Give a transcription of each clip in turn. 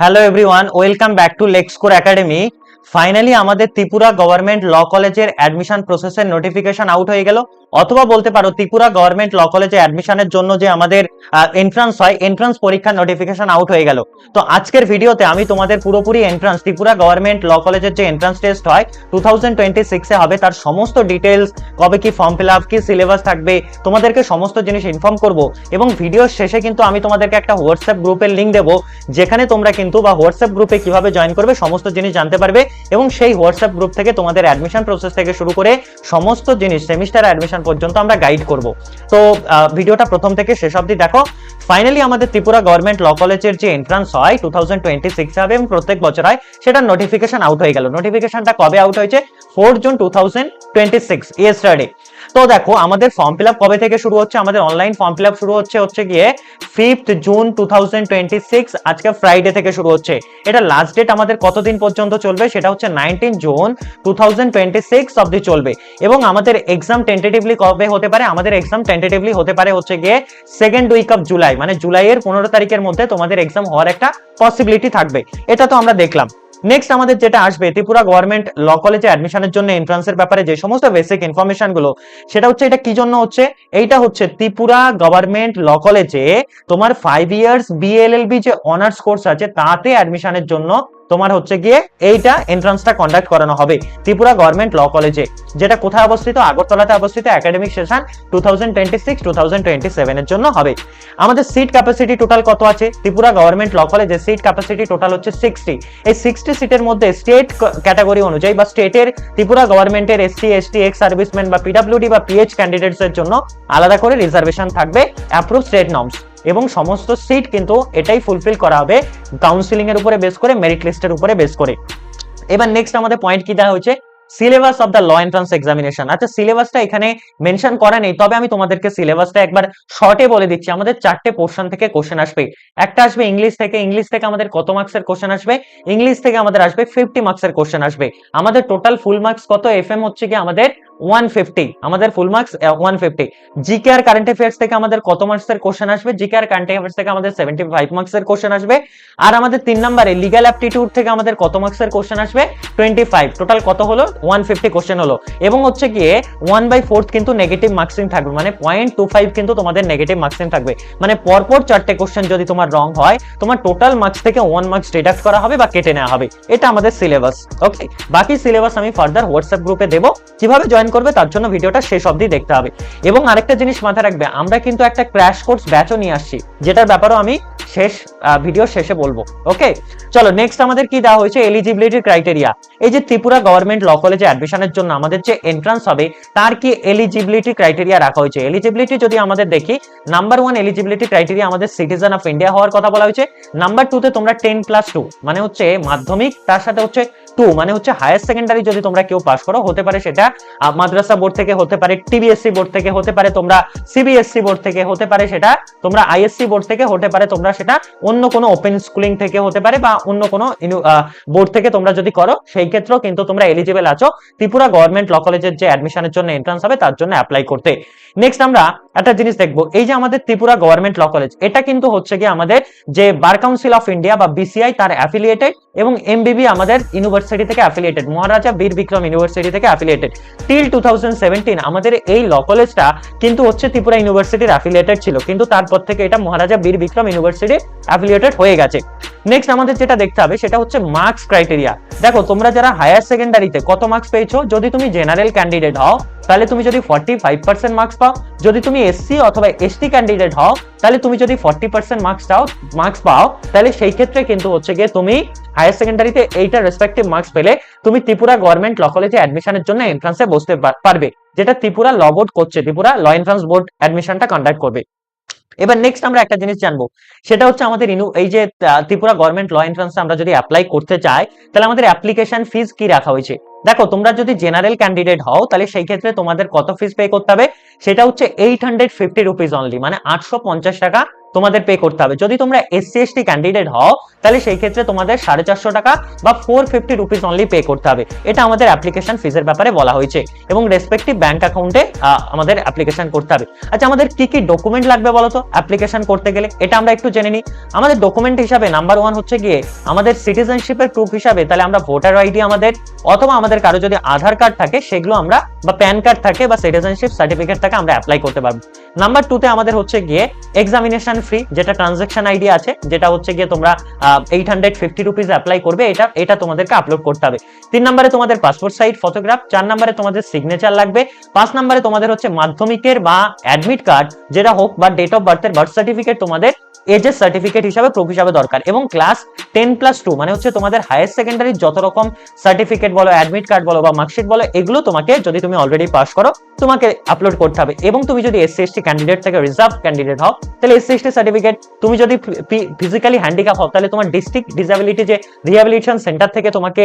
Hello everyone, welcome back to Lexcore academy. Finally আমাদের Tripura government ল কলেজের admission প্রসেসের notification out হয়ে গেল, অথবা বলতে পারো ত্রিপুরা গভর্নমেন্ট ল কলেজে অ্যাডমিশনের জন্য যে আমাদের এন্ট্রান্স হয়, এন্ট্রান্স পরীক্ষার নোটিফিকেশন আউট হয়ে গেল। তো আজকের ভিডিওতে আমি তোমাদের পুরোপুরি এন্ট্রান্স ত্রিপুরা গভর্নমেন্ট ল কলেজের যে এন্ট্রান্স টেস্ট হয় 2026 হবে তার সমস্ত ডিটেলস, কবে কি ফর্ম ফিল আপ, কি সিলেবাস থাকবে, তোমাদেরকে সমস্ত জিনিস ইনফর্ম করব। এবং ভিডিওর শেষে কিন্তু আমি তোমাদেরকে একটা হোয়াটসঅ্যাপ গ্রুপের লিঙ্ক দেবো, যেখানে তোমরা কিন্তু বা হোয়াটসঅ্যাপ গ্রুপে কিভাবে জয়েন করবে সমস্ত জিনিস জানতে পারবে। এবং সেই হোয়াটসঅ্যাপ গ্রুপ থেকে তোমাদের অ্যাডমিশন প্রসেস থেকে শুরু করে সমস্ত জিনিস সেমিস্টার অ্যাডমিশন পর্যন্ত আমরা গাইড করব। তো ভিডিওটা প্রথম থেকে শেষ অবধি দেখো। ফাইনালি আমাদের ত্রিপুরা গভর্নমেন্ট ল কলেজের যে এন্ট্রান্স হয় 2026 হবে এবং প্রত্যেক বছর হয়, সেটা নোটিফিকেশন আউট হয়ে গেল। নোটিফিকেশনটা কবে আউট হয়েছে? 4 জুন 2026, ইয়েস্টারডে। তো দেখো আমাদের ফর্ম ফিল আপ কবে থেকে শুরু হচ্ছে। আমাদের অনলাইন ফর্ম ফিল আপ শুরু হচ্ছে গিয়ে 5 জুন 2026, আজকে ফ্রাইডে থেকে শুরু হচ্ছে। এটা লাস্ট ডেট আমাদের কতদিন পর্যন্ত চলবে? সেটা হচ্ছে 19 জুন 2026 অবধি চলবে। এবং আমাদের এক্সাম টেন্টেটিভলি কবে হতে পারে? আমাদের এক্সাম টেন্টেটিভলি হতে পারে হচ্ছে গিয়ে সেকেন্ড উইক অফ জুলাই, মানে জুলাইয়ের 15 তারিখের মধ্যে তোমাদের এক্সাম হওয়ার একটা পসিবিলিটি থাকবে। এটা তো আমরা দেখলাম। নেক্সট আমাদের যেটা আসবে, ত্রিপুরা গভর্নমেন্ট ল কলেজে অ্যাডমিশনের জন্য এন্ট্রান্সের ব্যাপারে যে সমস্ত বেসিক ইনফরমেশন গুলো, সেটা হচ্ছে এটা কি জন্য হচ্ছে। এইটা হচ্ছে ত্রিপুরা গভর্নমেন্ট ল কলেজে তোমার 5 ইয়ার্স বিএলএলবি যে অনার্স কোর্স আছে তাতে অ্যাডমিশনের জন্য তোমার হচ্ছে গিয়ে এইটা এন্ট্রান্সটা কন্ডাক্ট করানো হবে ত্রিপুরা গভর্নমেন্ট ল কলেজে, যেটা কোথায় অবস্থিত? আগরতলাতে অবস্থিত। একাডেমিক সেশন 2026-2027 এর জন্য হবে। আমাদের সিট ক্যাপাসিটি টোটাল কত আছে? ত্রিপুরা গভর্নমেন্ট ল কলেজে সিট ক্যাপাসিটি টোটাল হচ্ছে 60। এই 60 সিটের মধ্যে স্টেট ক্যাটাগরি অনুযায়ী বা স্টেটের ত্রিপুরা গভর্নমেন্টের এসসি এসটি এক্স সার্ভিসম্যান বা পিডব্লিউডি বা পিএইচ ক্যান্ডিডেটস এর জন্য আলাদা করে রিজার্ভেশন থাকবে অ্যাপ্রুভ স্টেট নর্মস। এবং সমস্ত সিট কিন্তু এটাই ফুলফিল করা হবে কাউন্সিলিং এর উপরে বেস করে, মেরিট লিস্টের উপরে বেস করে। এবার নেক্সট আমাদের পয়েন্ট কি দেওয়া হয়েছে? Syllabus of the law entrance examination. আচ্ছা, সিলেবাসটা এখানে মেনশন করা নেই, তবে আমি তোমাদেরকে সিলেবাসটা একবার শর্টে বলে দিচ্ছি। আমাদের 4টে পোর্শন থেকে কোশ্চেন আসবে। একটা আসবে ইংলিশ থেকে। ইংলিশ থেকে আমাদের কত মার্কসের কোশ্চেন আসবে? ইংলিশ থেকে আমাদের আসবে 50 মার্কসের কোশ্চেন আসবে। আমাদের টোটাল ফুল মার্কস কত? এফএম হচ্ছে কি আমাদের 150, আমাদের ফুল মার্কস 150। জিকে আর কারেন্ট অ্যাফেয়ার্স থেকে আমাদের কত মার্কসের কোশ্চেন আসবে? জিকে আর কারেন্ট অ্যাফেয়ার্স থেকে আমাদের 75 মার্কসের কোশ্চেন আসবে। আর আমাদের 3 নম্বরে লিগ্যাল অ্যাপটিটিউড থেকে আমাদের কত মার্কসের কোশ্চেন আসবে? 25। টোটাল কত হলো? 150 কোশ্চেন হলো। এবং হচ্ছে গিয়ে 1/4 কিন্তু নেগেটিভ মার্কসিং থাকবে, মানে 0.25 কিন্তু তোমাদের নেগেটিভ মার্কসিং থাকবে। মানে পরপর 4টে কোশ্চেন যদি তোমার রং হয়, তোমার টোটাল মার্কস থেকে 1 মার্কস ডিডাক্ট করা হবে বা কেটে নেওয়া হবে। এটা আমাদের সিলেবাস। ওকে, বাকি সিলেবাস আমি ফার্দার হোয়াটসঅ্যাপ গ্রুপে দেবো। কিভাবে জয়েন করবে তার জন্য ভিডিওটা শেষ অবধি দেখতে হবে। এবং আরেকটা জিনিস মাথায় রাখবে, আমরা কিন্তু একটা ক্র্যাশ কোর্স ব্যাচও নিয়ে আসছি, যেটার ব্যাপারেও আমি ভিডিও শেষে বলবো। ওকে, চলো নেক্সট আমাদের কি দেওয়া হয়েছে? Eligibility criteria. এই যে ত্রিপুরা গভর্নমেন্ট ল কলেজে অ্যাডমিশনের জন্য আমাদের যে এন্ট্রান্স হবে তার কি এলিজিবিলিটি ক্রাইটেরিয়া রাখা হয়েছে। এলিজিবিলিটি যদি আমাদের দেখি, নাম্বার 1 এলিজিবিলিটি ক্রাইটেরিয়া আমাদের সিটিজেন অফ ইন্ডিয়া হওয়ার কথা বলা হয়েছে। নাম্বার 2 তে তোমরা 10+2 মানে হচ্ছে মাধ্যমিক, তার সাথে হচ্ছে 2 মানে হচ্ছে হায়ার সেকেন্ডারি যদি তোমরা কেউ পাস করো, হতে পারে সেটা মাদ্রাসা বোর্ড থেকে, হতে পারে টিবিএসসি বোর্ড থেকে, হতে পারে তোমরা সিবিএসসি বোর্ড থেকে, হতে পারে সেটা তোমরা আইএসসি বোর্ড থেকে, হতে পারে তোমরা সেটা অন্য কোনো ওপেন স্কুলিং থেকে হতে পারে, বা অন্য কোনো বোর্ড থেকে তোমরা যদি করো, সেই ক্ষেত্রেও কিন্তু তোমরা এলিজিবল আছো ত্রিপুরা গভর্নমেন্ট ল কলেজের যে অ্যাডমিশনের জন্য এন্ট্রান্স হবে তার জন্য অ্যাপ্লাই করতে। নেক্সট আমরা একটা জিনিস দেখবো, এই যে আমাদের ত্রিপুরা গভর্নমেন্ট ল কলেজ, এটা কিন্তু হচ্ছে কি আমাদের যে বার কাউন্সিল অফ ইন্ডিয়া বা বিসিআই তার অ্যাফিলিয়েটেড, এবং এমবিবি আমাদের ইউনিভার্সিটি থেকে অ্যাফিলিয়েটেড, মহারাজা বীর বিক্রম ইউনিভার্সিটি থেকে অ্যাফিলিয়েটেড। টিল 2017 আমাদের এই ল কলেজটা কিন্তু হচ্ছে ত্রিপুরা ইউনিভার্সিটির অ্যাফিলিয়েটেড ছিল, কিন্তু তারপর থেকে এটা মহারাজা বীর বিক্রম ইউনিভার্সিটি অ্যাফিলিয়েটেড হয়ে গেছে। নেক্সট আমাদের যেটা দেখতে হবে সেটা হচ্ছে মার্কস ক্রাইটেরিয়া। দেখো তোমরা যারা হায়ার সেকেন্ডারিতে কত মার্কস পেয়েছো, যদি তুমি জেনারেল ক্যান্ডিডেট হও তাহলে তুমি যদি 45% মার্কস পাও, যদি তুমি এসসি অথবা এসটি ক্যান্ডিডেট হও তাহলে তুমি যদি 40% মার্কস পাও, তাহলে সেই ক্ষেত্রে কিন্তু হচ্ছে গিয়ে তুমি হায়ার সেকেন্ডারিতে এইটা রেসপেক্টিভ মার্কস পেলে তুমি ত্রিপুরা গভর্নমেন্ট ল কলেজে অ্যাডমিশনের জন্য এন্ট্রান্সে বসতে পারবে, যেটা ত্রিপুরা ল বোর্ড করছে, ত্রিপুরা ল এন্ট্রান্স বোর্ড অ্যাডমিশনটা কন্ডাক্ট করবে। এবার নেক্সট আমরা একটা জিনিস জানবো, সেটা হচ্ছে আমাদের এই যে ত্রিপুরা গভর্নমেন্ট ল এন্ট্রান্স আমরা যদি অ্যাপ্লাই করতে চাই, তাহলে আমাদের অ্যাপ্লিকেশন ফিস কি রাখা হয়েছে। দেখো তোমরা যদি জেনারেল ক্যান্ডিডেট হও তাহলে সেই ক্ষেত্রে তোমাদের কত ফিস পে করতে হবে? সেটা হচ্ছে 850 রুপিস অনলি, মানে 850 টাকা তোমাদের পে করতে হবে। যদি তোমরা এসসি এসটি ক্যান্ডিডেট হও তাহলে সেই ক্ষেত্রে তোমাদের 450 টাকা বা 450 রুপিস অনলি পে করতে হবে। এটা আমাদের অ্যাপ্লিকেশন ফিজের ব্যাপারে বলা হয়েছে এবং রেসপেক্টিভ ব্যাংক অ্যাকাউন্টে আমাদের অ্যাপ্লিকেশন করতে হবে। আচ্ছা, আমাদের কি কি ডকুমেন্ট লাগবে বলো তো অ্যাপ্লিকেশন করতে গেলে, এটা আমরা একটু জেনে নিই। আমাদের ডকুমেন্ট হিসাবে নাম্বার 1 হচ্ছে গিয়ে আমাদের সিটিজেনশিপের প্রুফ হিসাবে তাহলে আমরা ভোটার আইডি আমাদের, অথবা আমাদের কারো যদি আধার কার্ড থাকে সেগুলো আমরা, বা প্যান কার্ড থাকে বা সিটিজেনশিপ সার্টিফিকেট থাকে আমরা অ্যাপ্লাই করতে পারবো। নাম্বার 2 তে আমাদের হচ্ছে গিয়ে এক্সামিনেশন ফ্রি, যেটা ট্রানজাকশন আইডি আছে, যেটা হচ্ছে গিয়ে তোমরা 850 রুপিস অ্যাপ্লাই করবে, এটা তোমাদেরকে আপলোড করতে হবে। 3 নম্বরে তোমাদের পাসপোর্ট সাইজ ফটোগ্রাফ, 4 নম্বরে তোমাদের সিগনেচার লাগবে, 5 নম্বরে তোমাদের হচ্ছে মাধ্যমিকের বা অ্যাডমিট কার্ড যেটা হোক, বা ডেট অফ বার্থের বার্থ সার্টিফিকেট তোমাদের এজের সার্টিফিকেট হিসাবে প্রুফ হিসাবে দরকার, এবং ক্লাস 10+2 মানে হচ্ছে তোমাদের হায়ার সেকেন্ডারি যত রকম সার্টিফিকেট বলো, অ্যাডমিট কার্ড বলো বা মার্কশিট বলো, এগুলো তোমাকে, যদি তুমি অলরেডি পাস করো, তোমাকে আপলোড করতে হবে। এবং তুমি যদি এসসি এসটি ক্যান্ডিডেট থেকে রিজার্ভ ক্যান্ডিডেট হও তাহলে এসসি এসটি সার্টিফিকেট, তুমি যদি ফিজিক্যালি হ্যান্ডিক্যাপ হও তাহলে তোমার ডিস্ট্রিক্ট ডিসেবিলিটি যে রিহ্যাবিলিটেশন সেন্টার থেকে তোমাকে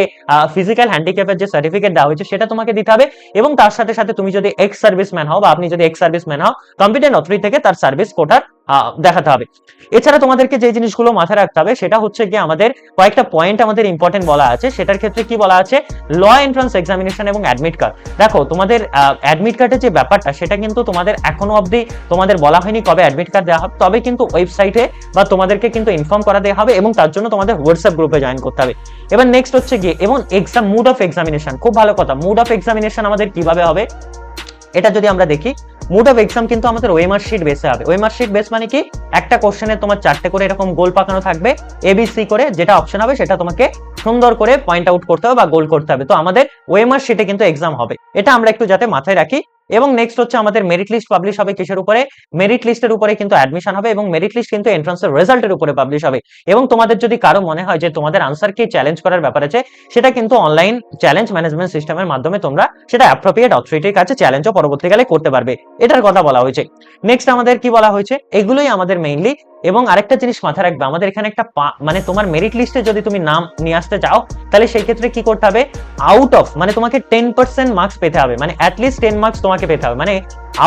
ফিজিক্যাল হ্যান্ডিক্যাপের যে সার্টিফিকেট দেওয়া হয়েছে সেটা তোমাকে দিতে হবে। এবং তার সাথে সাথে তুমি যদি এক্স সার্ভিসম্যান হও বা আপনি যদি এক্স সার্ভিসম্যান হও, কম্পিটেন্ট অথরিটি থেকে তার সার্ভিস কোটার দেখাতে হবে। এছাড়া তোমাদেরকে যে জিনিসগুলো মাথায় রাখতে হবে সেটা হচ্ছে কি, আমাদের কয়েকটা পয়েন্ট আমাদের ইম্পর্টেন্ট বলা আছে। সেটার ক্ষেত্রে কি বলা আছে, ল এন্ট্রান্স এক্সামিনেশন এবং অ্যাডমিট কার্ড। দেখো তোমাদের অ্যাডমিট কার্ডের যে ব্যাপারটা সেটা কিন্তু তোমাদের এখনো অবধি তোমাদের বলা হয়নি কবে অ্যাডমিট কার্ড দেওয়া হবে, তবে কিন্তু ওয়েবসাইটে বা তোমাদেরকে কিন্তু ইনফর্ম করা দেওয়া হবে, এবং তার জন্য তোমাদের হোয়াটসঅ্যাপ গ্রুপে জয়েন করতে হবে। এবার নেক্সট হচ্ছে গিয়ে, এবং এক্সাম মুড অফ এক্সামিনেশন, খুব ভালো কথা, মুড অফ এক্সামিনেশন আমাদের কিভাবে হবে এটা যদি আমরা দেখি, মুড অফ এক্সাম কিন্তু আমাদের ওএমআর শিট বেসে হবে। ওএমআর শিট বেস মানে কি, একটা কোশ্চেনে তোমার 4টে করে এরকম গোল পাকানো থাকবে, এবিসি করে, যেটা অপশন হবে সেটা তোমাকে সুন্দর করে পয়েন্ট আউট করতে হবে বা গোল করতে হবে। তো আমাদের ওএমআর শিটে কিন্তু এক্সাম হবে, এটা আমরা একটু যাতে মাথায় রাখি। এবং নেক্সট হচ্ছে আমাদের মেরিট লিস্ট পাবলিশ হবে কিসের উপরে, মেরিট লিস্টের উপরে কিন্তু অ্যাডমিশন হবে, এবং মেরিট লিস্ট কিন্তু এন্ট্রান্সের রেজাল্টের উপরে পাবলিশ হবে। এবং তোমাদের যদি কারো মনে হয় যে তোমাদের আনসারকে চ্যালেঞ্জ করার ব্যাপার আছে, সেটা কিন্তু অনলাইন চ্যালেঞ্জ ম্যানেজমেন্ট সিস্টেমের মাধ্যমে তোমরা সেটা অ্যাপ্রোপ্রিয়েট অথরিটির কাছে চ্যালেঞ্জও পরবর্তীকালে করতে পারবে, এটার কথা বলা হয়েছে। নেক্সট আমাদের কি বলা হয়েছে, এগুলোই আমাদের মেইনলি। এবং আরেকটা জিনিস মাথায় রাখবে, আমাদের এখানে একটা মানে তোমার মেরিট লিস্টে যদি তুমি নাম নিয়ে আসতে চাও তাহলে সেই ক্ষেত্রে কি করতে হবে, আউট অফ, মানে তোমাকে 10% মার্কস পেতে হবে, মানে অ্যাটলিস্ট 10 মার্কস তোমাকে পেতে হবে। মানে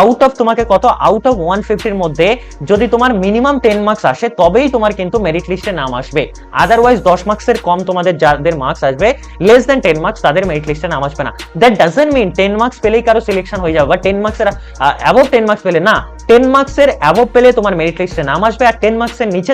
আউট অফ তোমাকে কত, আউট অফ 150 মধ্যে যদি তোমার মিনিমাম 10 মার্কস আসে তবেই তোমার কিন্তু মেরিট লিস্টে নাম আসবে। আদারওয়াইজ 10 মার্কসের কম তোমাদের যাদের মার্কস আসবে, লেস দেন 10 মার্কস, তাদের মেরিট লিস্টে নাম আসবে না। দ্যাট ডাজন্ট মিন 10 মার্কস পেলেই কারো সিলেকশন হয়ে যাবে, বা 10 মার্কসের অ্যাবভ 10 মার্কস পেলে না, 10 মার্কসের অ্যাবভ পেলে তোমার মেরিট লিস্টে নাম আসবে, আর 10 মার্কসের নিচে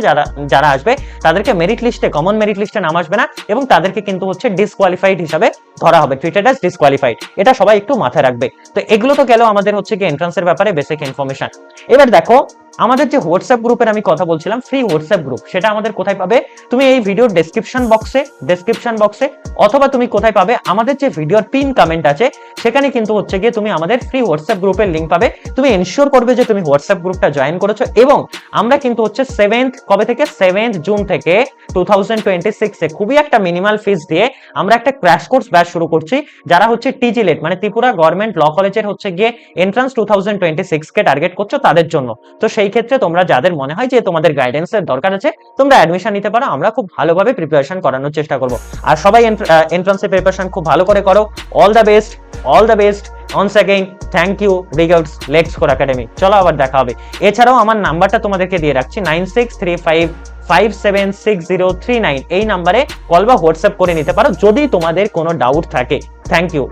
যারা আসবে তাদেরকে মেরিট লিস্টে, কমন মেরিট লিস্টে নাম আসবে না, এবং তাদেরকে কিন্তু হচ্ছে ডিসকোয়ালিফাইড হিসাবে ধরা হবে, ট্রিটেড অ্যাজ ডিসকোয়ালিফাইড। এটা সবাই একটু মাথায় রাখবে। তো এগুলো তো গেল আমাদের হচ্ছে কি এন্ট্রান্সের ব্যাপারে বেসিক ইনফরমেশন। এবার দেখো আমাদের যে হোয়াটসঅ্যাপ গ্রুপের আমি কথা বলছিলাম, ফ্রি হোয়াটসঅ্যাপ গ্রুপ, সেটা আমাদের কোথায় পাবে, তুমি এই ভিডিওর ডেসক্রিপশন বক্সে, অথবা তুমি কোথায় পাবে, আমাদের যে ভিডিওর পিন কমেন্ট আছে সেখানে কিন্তু হচ্ছে গিয়ে তুমি আমাদের ফ্রি হোয়াটসঅ্যাপ গ্রুপের লিংক পাবে। তুমি এনশিওর করবে যে তুমি হোয়াটসঅ্যাপ গ্রুপটা জয়েন করেছো। এবং আমরা কিন্তু হচ্ছে 7th জুন থেকে 2026 খুবই একটা মিনিমাল ফিস দিয়ে আমরা একটা ক্র্যাশ কোর্স ব্যাচ শুরু করছি, যারা হচ্ছে টিজিলেট মানে ত্রিপুরা গভর্নমেন্ট ল কলেজের হচ্ছে গিয়ে এন্ট্রান্স 2026 কে টার্গেট করছো তাদের জন্য। তো সেই ক্ষেত্রে তোমরা যাদের মনে হয় যে তোমাদের গাইডেন্সের দরকার আছে, তোমরা অ্যাডমিশন নিতে পারো, আমরা খুব ভালোভাবে প্রিপারেশন করানোর চেষ্টা করব। আর সবাই এন্ট্রান্সের প্রিপারেশন খুব ভালো করে করো। All the best once again, thank you, regards, Let's Score Academy। চলো আবার দেখা হবে। এছাড়াও আমার নাম্বারটা তোমাদেরকে দিয়ে রাখছি 9635576039, এই নাম্বারে কল বা হোয়াটসঅ্যাপ করে নিতে পারো যদি তোমাদের কোনো ডাউট থাকে। Thank you.